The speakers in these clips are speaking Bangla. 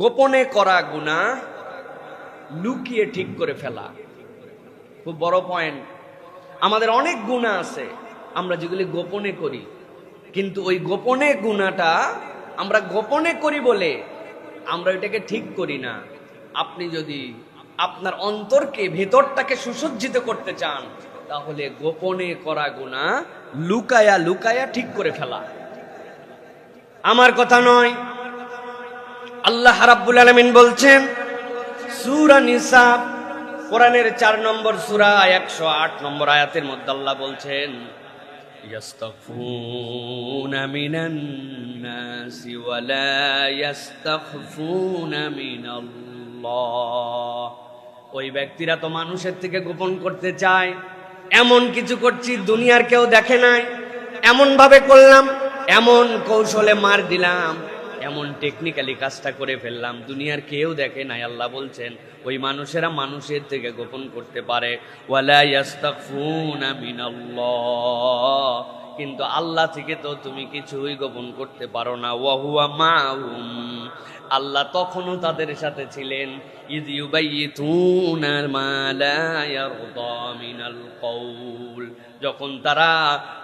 গোপনে করা গুনাহ লুকিয়ে ঠিক করে ফেলা খুব বড় পয়েন্ট। আমাদের অনেক গুনাহ আছে আমরা যেগুলি গোপনে করি, কিন্তু ওই গোপনে গুনাহটা আমরা গোপনে করি বলে আমরা এটাকে ঠিক করি না। আপনি যদি আপনার অন্তরকে, ভেতরটাকে সুসজ্জিত করতে চান, তাহলে গোপনে করা গুনাহ লুকায়া লুকায়া ঠিক করে ফেলা। আমার কথা নয়, আল্লাহ রাব্বুল আলামিন বলছেন সূরা নিসা, কোরআনের 4 নম্বর সূরা 108 নম্বর আয়াতের মধ্যে আল্লাহ বলছেন ইয়াস্তাগফুনা মিনান নাসি ওয়া লা ইয়াস্তাগফুনা মিনাল্লাহ। ওই ব্যক্তিরা তো মানুষের থেকে গোপন করতে চায়, এমন কিছু করছি দুনিয়ার কেউ দেখে নাই, এমন ভাবে করলাম, এমন কৌশলে মার দিলাম, এমন টেকনিক্যালি কাজটা করে ফেললাম, দুনিয়ার কেউ দেখে নাই। আল্লাহ বলছেন ওই মানুষেরা মানুষের থেকে গোপন করতে পারে, ওয়ালা ইয়াস্তাগফুনা মিনাল্লাহ, কিন্তু আল্লাহ থেকে তো তুমি কিছুই গোপন করতে পারো না। ওয়া হুয়া মাহুম, আল্লাহ তখনও তাদের সাথে ছিলেন। ইয ইউবাইয়িতুনা মা লা ইয়ারদা মিনাল কওল, যখন তারা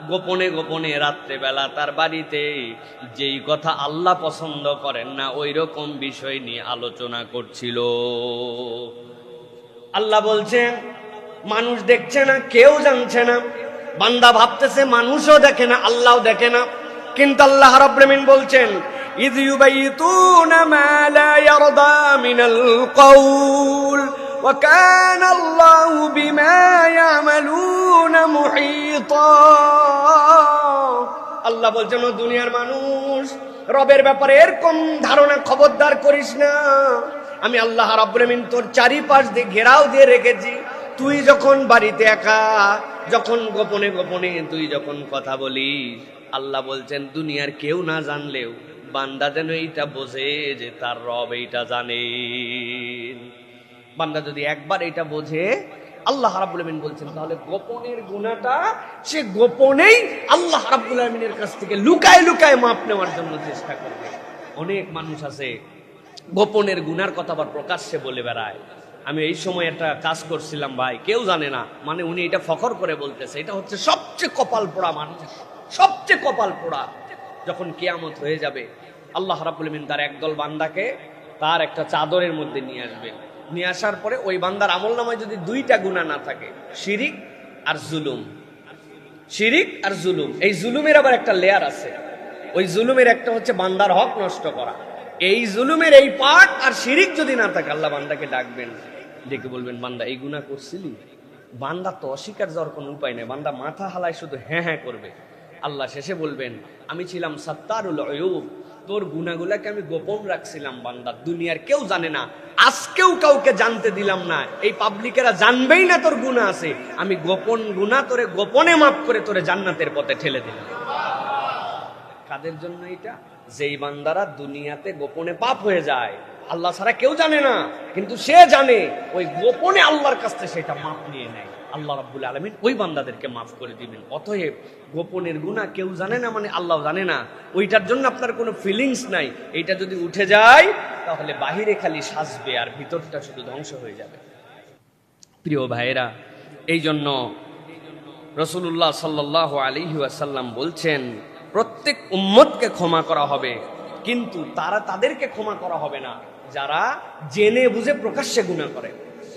গোপনে গোপনে রাত্রেবেলা তার বাড়িতে যেই কথা আল্লাহ পছন্দ করেন না ওই রকম বিষয় নিয়ে আলোচনা করছিল। আল্লাহ বলছেন মানুষ দেখছে না, কেউ জানছে না, বান্দা ভাবতেছে মানুষও দেখে না, আল্লাহও দেখে না, কিন্তু আল্লাহ রাব্বুল আলামিন বলছেন ইয ইউবাইয়িতুনা মা লা ইয়ারদা মিনাল কওল ওয়া কানা আল্লাহু বিমা ইয়ামালুনা মুহীতা। আল্লাহ বলছেন ও দুনিয়ার মানুষ, রবের ব্যাপারে এরকম ধারণা খবরদার করিস না। আমি আল্লাহ রাব্বুল আলামিন তোর চারিপাশ দিয়ে ঘেরাও দিয়ে রেখেছি। তুই যখন বাড়িতে একা, যখন গোপনে গোপনে তুই যখন কথা বলিস, আল্লাহ বলছেন দুনিয়ার কেউ না জানলেও বান্দা যেন এইটা বোঝে যে তার রব এইটা জানে। বান্দা যদি একবার এটা বোঝে, আল্লাহ রাব্বুল আলামিন বলছেন তাহলে গোপনের গুনাহটা সে গোপনেই আল্লাহ রাব্বুল আলামিনের কাছ থেকে লুকায় লুকায় মাপ নেওয়ার জন্য চেষ্টা করবে। অনেক মানুষ আছে গোপনের গুনার কথা আবার প্রকাশ্যে বলে বেড়ায়। আমি এই সময় একটা কাজ করছিলাম ভাই, কেউ জানে না, মানে উনি এটা ফখর করে বলতেছে, এটা হচ্ছে সবচেয়ে কপাল পোড়া মানুষ, সবচেয়ে কপাল পোড়া। যখন কিয়ামত হয়ে যাবে আল্লাহ রাব্বুল আলামিন তার একদল বান্দাকে তার একটা চাদরের মধ্যে নিয়ে আসবে। নিয়ে আসার পরে ওই বান্দার আমলনামায় যদি 2টা গুনাহ না থাকে, শিরিক আর জুলুম, শিরিক আর জুলুম, এই জুলুমের আবার একটা লেয়ার আছে। ওই জুলুমের একটা হচ্ছে বান্দার হক নষ্ট করা, এই জুলুমের এই পার্ট আর শিরিক যদি না থাকে, আল্লাহ বান্দাকে ডাকবেন, ডেকে বলবেন বান্দা এই গুনাহ করছিলি। বান্দা তো অস্বীকার যাওয়ার কোনো উপায় নেই, বান্দা মাথা হালায় শুধু হ্যাঁ হ্যাঁ করবে। আল্লাহ শেষে বলবেন আমি ছিলাম সাত্তারুল উয়ুব, তোর গুনাহগুলোকে আমি গোপন রাখছিলাম বান্দা, দুনিয়ার কেউ জানে না, আজকেও কাউকে জানতে দিলাম না, এই পাবলিকেরা জানবেই না তোর গুনাহ আছে, আমি গোপন গুনাহ তোরে গোপনে মাফ করে তোরে জান্নাতের পথে ঠেলে দিলাম। কাদের জন্য এটা? যেই বান্দারা দুনিয়াতে গোপনে পাপ হয়ে যায়, আল্লাহ ছাড়া কেউ জানে না, কিন্তু সে জানে, ওই গোপনে আল্লাহর কাছ থেকে সেটা মাফ নিয়ে নেয়, আল্লাহ রাব্বুল আলামিন ওই বান্দাদেরকে মাফ করে দিবেন। অতএব গোপনের গুনাহ কেউ জানে না মানে আল্লাহ জানে না, ওইটার জন্য আপনার কোনো ফিলিংস নাই। এইটা যদি উঠে যায় তাহলে বাহিরে খালি সাজবে আর ভিতরটা শুধু ধ্বংস হয়ে যাবে। প্রিয় ভাইয়েরা, এই জন্য রাসূলুল্লাহ সাল্লাল্লাহু আলাইহি ওয়াসাল্লাম বলছেন প্রত্যেক উম্মতকে ক্ষমা করা হবে, কিন্তু তাদেরকে ক্ষমা করা হবে না যারা জেনে বুঝে প্রকাশ্যে গুনাহ করে।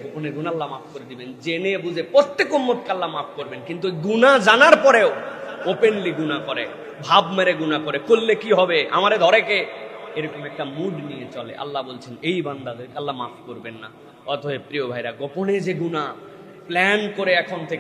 গোপনে গুনাহ আল্লাহ মাফ করে দিবেন, জেনে বুঝে প্রত্যেক উম্মতকে আল্লাহ মাফ করবেন, কিন্তু গুনাহ জানার পরেও ওপেনলি গুনাহ করে, ভাব মেরে গুনাহ করে, করলে কি হবে, আমারে ধরে কে, এরকম একটা মুড নিয়ে চলে। আল্লাহ বলছেন এই বান্দাদেরকে আল্লাহ মাফ করবেন না। অতএব প্রিয় ভাইরা, গোপনে যে গুনাহ প্ল্যান করে এখন থেকে